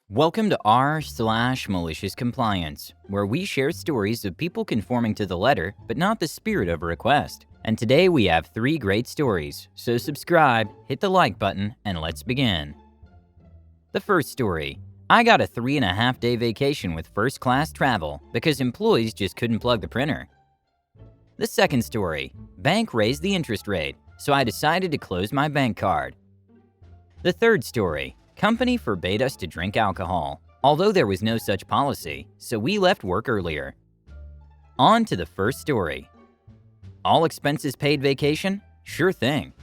Welcome to r/MaliciousCompliance, where we share stories of people conforming to the letter but not the spirit of a request. And today we have 3 great stories, so subscribe, hit the like button, and let's begin. The first story. I got a 3.5-day vacation with first-class travel because employees just couldn't plug the printer. The second story. Bank raised the interest rate, so I decided to close my bank card. The third story. Company forbade us to drink alcohol, although there was no such policy, so we left work earlier. On to the first story. All expenses paid vacation? Sure thing.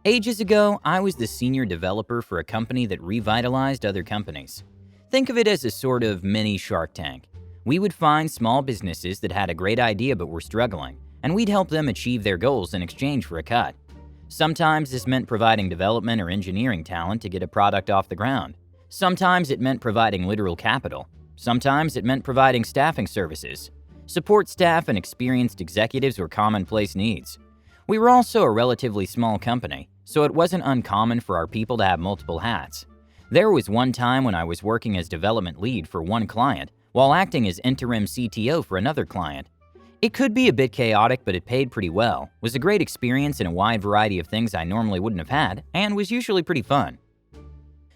Ages ago, I was the senior developer for a company that revitalized other companies. Think of it as a sort of mini Shark Tank. We would find small businesses that had a great idea but were struggling, and we'd help them achieve their goals in exchange for a cut. Sometimes this meant providing development or engineering talent to get a product off the ground. Sometimes it meant providing literal capital. Sometimes it meant providing staffing services. Support staff and experienced executives were commonplace needs. We were also a relatively small company, so it wasn't uncommon for our people to have multiple hats. There was one time when I was working as development lead for one client while acting as interim CTO for another client. It could be a bit chaotic, but it paid pretty well, was a great experience in a wide variety of things I normally wouldn't have had, and was usually pretty fun.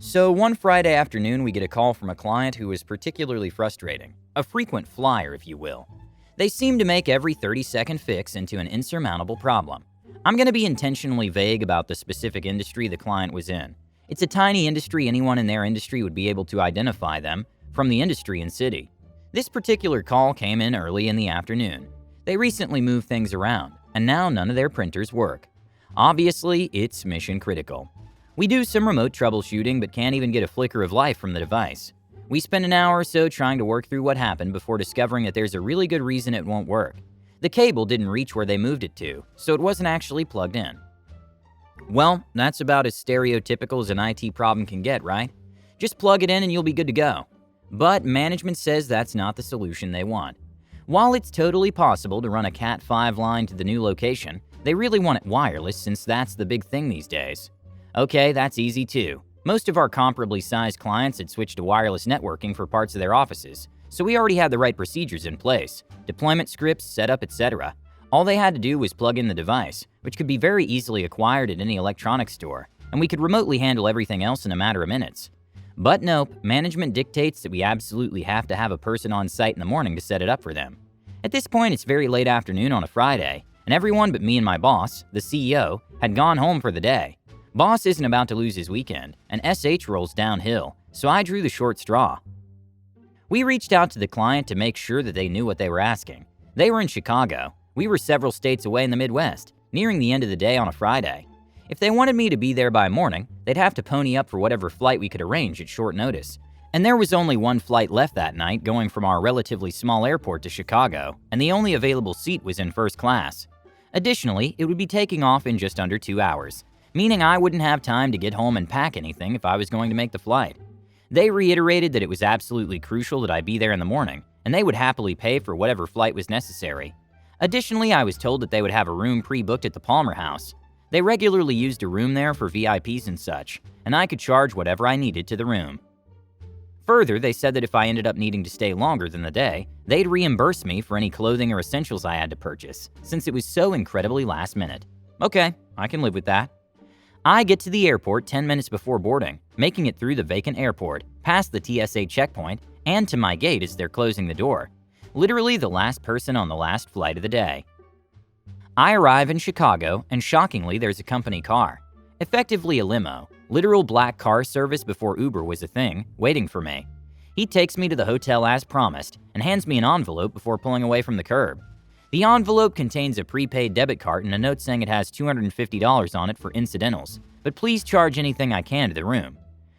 So one Friday afternoon, we get a call from a client who was particularly frustrating, a frequent flyer, if you will. They seem to make every 30-second fix into an insurmountable problem. I'm going to be intentionally vague about the specific industry the client was in. It's a tiny industry. Anyone in their industry would be able to identify them from the industry and city. This particular call came in early in the afternoon. They recently moved things around, and now none of their printers work. Obviously, it's mission critical. We do some remote troubleshooting, but can't even get a flicker of life from the device. We spend an hour or so trying to work through what happened before discovering that there's a really good reason it won't work. The cable didn't reach where they moved it to, so it wasn't actually plugged in. Well, that's about as stereotypical as an IT problem can get, right? Just plug it in and you'll be good to go. But management says that's not the solution they want. While it's totally possible to run a Cat5 line to the new location, they really want it wireless since that's the big thing these days. Okay, that's easy too. Most of our comparably sized clients had switched to wireless networking for parts of their offices, so we already had the right procedures in place, deployment scripts, setup, etc. All they had to do was plug in the device, which could be very easily acquired at any electronics store, and we could remotely handle everything else in a matter of minutes. But nope, management dictates that we absolutely have to have a person on site in the morning to set it up for them. At this point, it's very late afternoon on a Friday, and everyone but me and my boss, the CEO, had gone home for the day. Boss isn't about to lose his weekend, and SH rolls downhill, so I drew the short straw. We reached out to the client to make sure that they knew what they were asking. They were in Chicago. We were several states away in the Midwest, nearing the end of the day on a Friday. If they wanted me to be there by morning, they'd have to pony up for whatever flight we could arrange at short notice. And there was only one flight left that night going from our relatively small airport to Chicago, and the only available seat was in first class. Additionally, it would be taking off in just under 2 hours, meaning I wouldn't have time to get home and pack anything if I was going to make the flight. They reiterated that it was absolutely crucial that I be there in the morning, and they would happily pay for whatever flight was necessary. Additionally, I was told that they would have a room pre-booked at the Palmer House. They regularly used a room there for VIPs and such, and I could charge whatever I needed to the room. Further, they said that if I ended up needing to stay longer than the day, they'd reimburse me for any clothing or essentials I had to purchase, since it was so incredibly last minute. Okay, I can live with that. I get to the airport 10 minutes before boarding, making it through the vacant airport, past the TSA checkpoint, and to my gate as they're closing the door. Literally the last person on the last flight of the day. I arrive in Chicago, and shockingly, there's a company car. Effectively a limo, literal black car service before Uber was a thing, waiting for me. He takes me to the hotel as promised, and hands me an envelope before pulling away from the curb. The envelope contains a prepaid debit card and a note saying it has $250 on it for incidentals, but please charge anything I can to the room.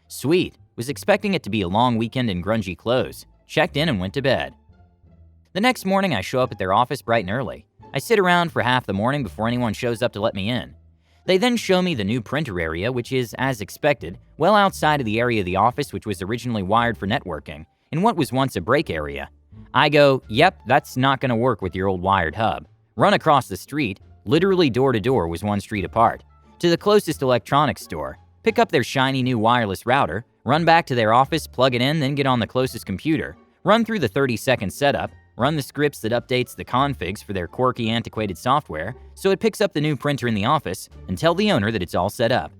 Sweet, was expecting it to be a long weekend in grungy clothes, checked in and went to bed. The next morning I show up at their office bright and early. I sit around for half the morning before anyone shows up to let me in. They then show me the new printer area, which is, as expected, well outside of the area of the office which was originally wired for networking, in what was once a break area. I go, yep, that's not going to work with your old wired hub. Run across the street, literally door to door was one street apart, to the closest electronics store. pick up their shiny new wireless router, run back to their office, plug it in, then get on the closest computer, run through the 30-second setup, run the scripts that updates the configs for their quirky, antiquated software so it picks up the new printer in the office, and tell the owner that it's all set up.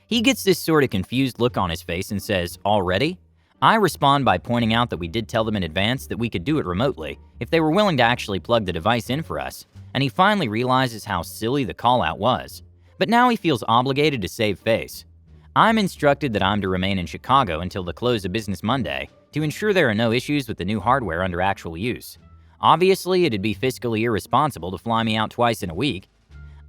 He gets this sort of confused look on his face and says, "Already?" I respond by pointing out that we did tell them in advance that we could do it remotely if they were willing to actually plug the device in for us, and he finally realizes how silly the call-out was. But now he feels obligated to save face. I'm instructed that I'm to remain in Chicago until the close of business Monday to ensure there are no issues with the new hardware under actual use. Obviously, it'd be fiscally irresponsible to fly me out twice in a week.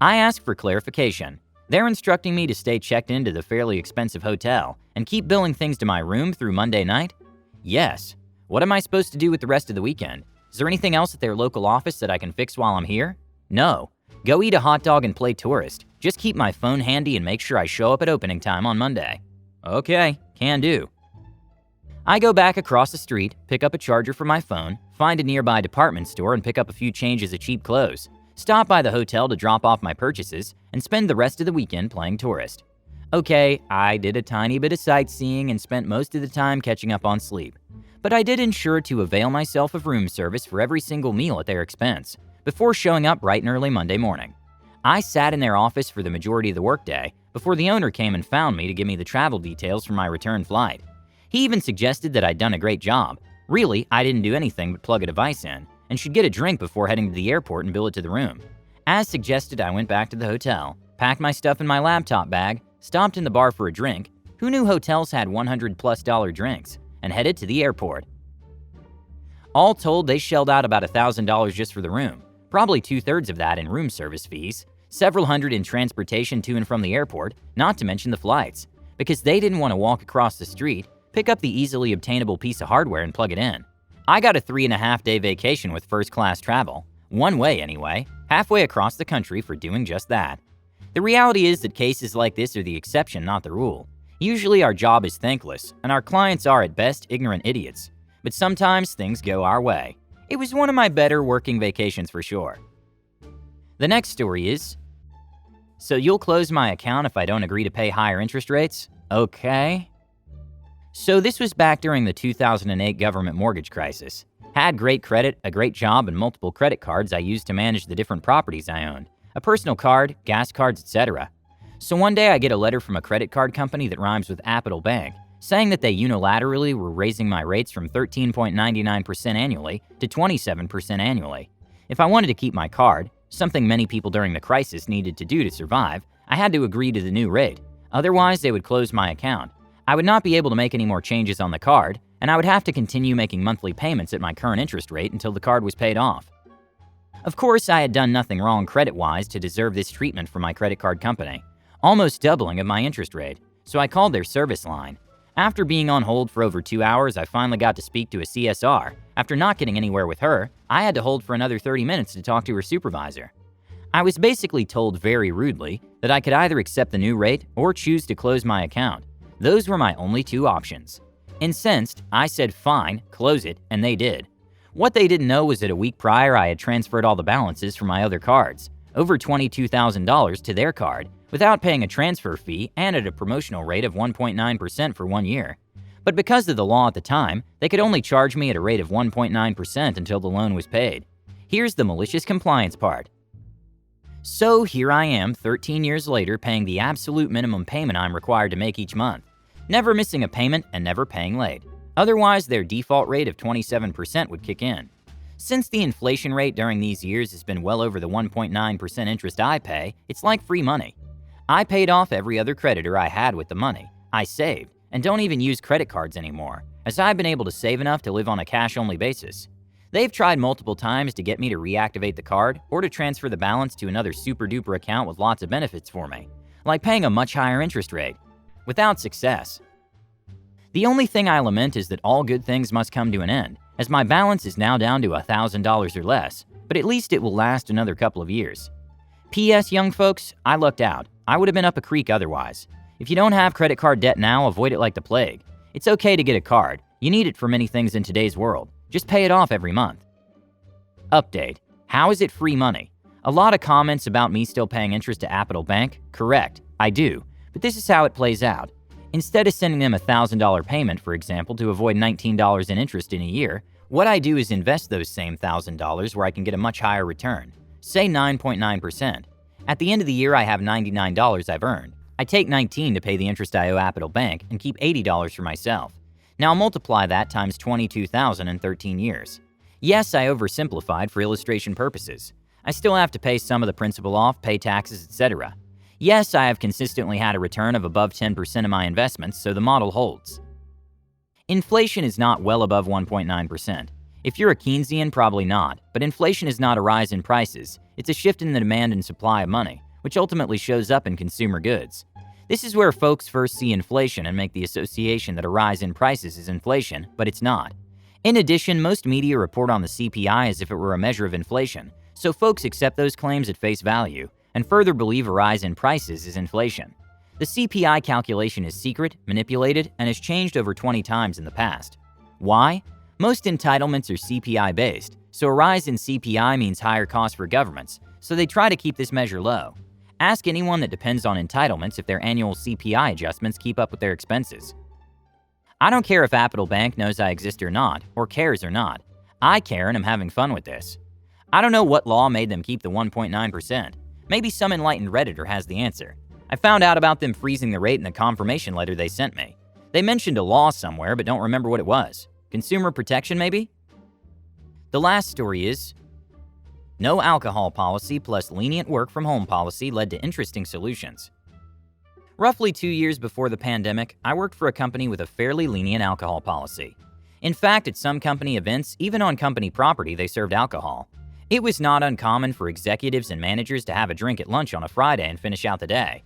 I ask for clarification. They're instructing me to stay checked into the fairly expensive hotel and keep billing things to my room through Monday night? Yes. What am I supposed to do with the rest of the weekend? Is there anything else at their local office that I can fix while I'm here? No. Go eat a hot dog and play tourist. Just keep my phone handy and make sure I show up at opening time on Monday. Okay, can do. I go back across the street, pick up a charger for my phone, find a nearby department store and pick up a few changes of cheap clothes, stop by the hotel to drop off my purchases, and spend the rest of the weekend playing tourist. Okay, I did a tiny bit of sightseeing and spent most of the time catching up on sleep. But I did ensure to avail myself of room service for every single meal at their expense, before showing up bright and early Monday morning. I sat in their office for the majority of the workday before the owner came and found me to give me the travel details for my return flight. He even suggested that I'd done a great job. Really, I didn't do anything but plug a device in, and should get a drink before heading to the airport and bill it to the room. As suggested, I went back to the hotel, packed my stuff in my laptop bag, stopped in the bar for a drink — who knew hotels had $100+ drinks — and headed to the airport. All told, they shelled out about $1,000 just for the room, probably 2/3 of that in room service fees, several hundred in transportation to and from the airport, not to mention the flights, because they didn't want to walk across the street, pick up the easily obtainable piece of hardware and plug it in. I got a 3.5-day vacation with first-class travel, one way anyway, halfway across the country for doing just that. The reality is that cases like this are the exception, not the rule. Usually our job is thankless, and our clients are at best ignorant idiots. But sometimes things go our way. It was one of my better working vacations for sure. The next story is, so you'll close my account if I don't agree to pay higher interest rates? Okay. So this was back during the 2008 government mortgage crisis. Had great credit, a great job, and multiple credit cards I used to manage the different properties I owned. A personal card, gas cards, etc. So one day I get a letter from a credit card company that rhymes with Apple Bank, saying that they unilaterally were raising my rates from 13.99% annually to 27% annually. If I wanted to keep my card, something many people during the crisis needed to do to survive, I had to agree to the new rate. Otherwise, they would close my account. I would not be able to make any more changes on the card, and I would have to continue making monthly payments at my current interest rate until the card was paid off. Of course, I had done nothing wrong credit-wise to deserve this treatment from my credit card company, almost doubling of my interest rate, so I called their service line. After being on hold for over 2 hours, I finally got to speak to a CSR. After not getting anywhere with her, I had to hold for another 30 minutes to talk to her supervisor. I was basically told very rudely that I could either accept the new rate or choose to close my account. Those were my only two options. Incensed, I said fine, close it, and they did. What they didn't know was that a week prior I had transferred all the balances from my other cards, over $22,000 to their card, without paying a transfer fee and at a promotional rate of 1.9% for 1 year. But because of the law at the time, they could only charge me at a rate of 1.9% until the loan was paid. Here's the malicious compliance part. So here I am 13 years later paying the absolute minimum payment I'm required to make each month, never missing a payment and never paying late. Otherwise, their default rate of 27% would kick in. Since the inflation rate during these years has been well over the 1.9% interest I pay, it's like free money. I paid off every other creditor I had with the money I saved, and don't even use credit cards anymore, as I've been able to save enough to live on a cash-only basis. They've tried multiple times to get me to reactivate the card or to transfer the balance to another super-duper account with lots of benefits for me, like paying a much higher interest rate, without success. The only thing I lament is that all good things must come to an end, as my balance is now down to $1,000 or less, but at least it will last another couple of years. P.S. young folks, I lucked out. I would have been up a creek otherwise. If you don't have credit card debt now, avoid it like the plague. It's okay to get a card. You need it for many things in today's world. Just pay it off every month. Update. How is it free money? A lot of comments about me still paying interest to Apple Bank. Correct, I do. But this is how it plays out. Instead of sending them a $1,000 payment, for example, to avoid $19 in interest in a year, what I do is invest those same $1,000 where I can get a much higher return, say 9.9%. At the end of the year, I have $99 I've earned. I take $19 to pay the interest I owe Apple Bank and keep $80 for myself. Now multiply that times 22,000 in 13 years. Yes, I oversimplified for illustration purposes. I still have to pay some of the principal off, pay taxes, etc. Yes, I have consistently had a return of above 10% of my investments, so the model holds. Inflation is not well above 1.9%. If you're a Keynesian, probably not, but inflation is not a rise in prices, it's a shift in the demand and supply of money, which ultimately shows up in consumer goods. This is where folks first see inflation and make the association that a rise in prices is inflation, but it's not. In addition, most media report on the CPI as if it were a measure of inflation, so folks accept those claims at face value and further believe a rise in prices is inflation. The CPI calculation is secret, manipulated, and has changed over 20 times in the past. Why? Most entitlements are CPI-based, so a rise in CPI means higher costs for governments, so they try to keep this measure low. Ask anyone that depends on entitlements if their annual CPI adjustments keep up with their expenses. I don't care if Apple Bank knows I exist or not, or cares or not. I care and I'm having fun with this. I don't know what law made them keep the 1.9%. Maybe some enlightened Redditor has the answer. I found out about them freezing the rate in the confirmation letter they sent me. They mentioned a law somewhere, but don't remember what it was. Consumer protection, maybe? The last story is, no alcohol policy plus lenient work from home policy led to interesting solutions. Roughly 2 years before the pandemic, I worked for a company with a fairly lenient alcohol policy. In fact, at some company events, even on company property, they served alcohol. It was not uncommon for executives and managers to have a drink at lunch on a Friday and finish out the day.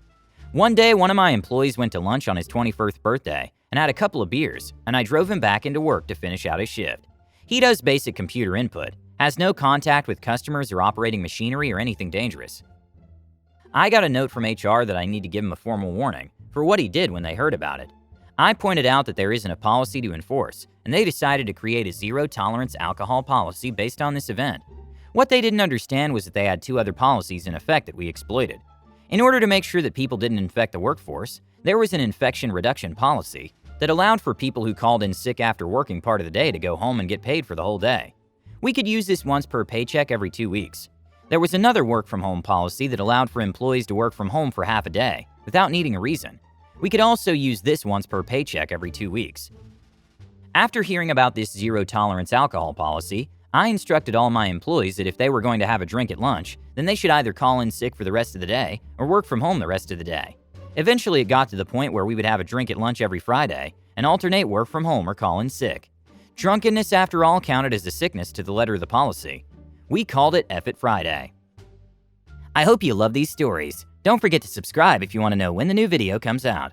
One day, one of my employees went to lunch on his 21st birthday and had a couple of beers, and I drove him back into work to finish out his shift. He does basic computer input, has no contact with customers or operating machinery or anything dangerous. I got a note from HR that I need to give him a formal warning for what he did when they heard about it. I pointed out that there isn't a policy to enforce, and they decided to create a zero-tolerance alcohol policy based on this event. What they didn't understand was that they had 2 other policies in effect that we exploited. In order to make sure that people didn't infect the workforce, there was an infection reduction policy that allowed for people who called in sick after working part of the day to go home and get paid for the whole day. We could use this once per paycheck every 2 weeks. There was another work-from-home policy that allowed for employees to work from home for half a day without needing a reason. We could also use this once per paycheck every 2 weeks. After hearing about this zero-tolerance alcohol policy, I instructed all my employees that if they were going to have a drink at lunch, then they should either call in sick for the rest of the day or work from home the rest of the day. Eventually, it got to the point where we would have a drink at lunch every Friday and alternate work from home or call in sick. Drunkenness, after all, counted as a sickness to the letter of the policy. We called it F It Friday. I hope you love these stories. Don't forget to subscribe if you want to know when the new video comes out.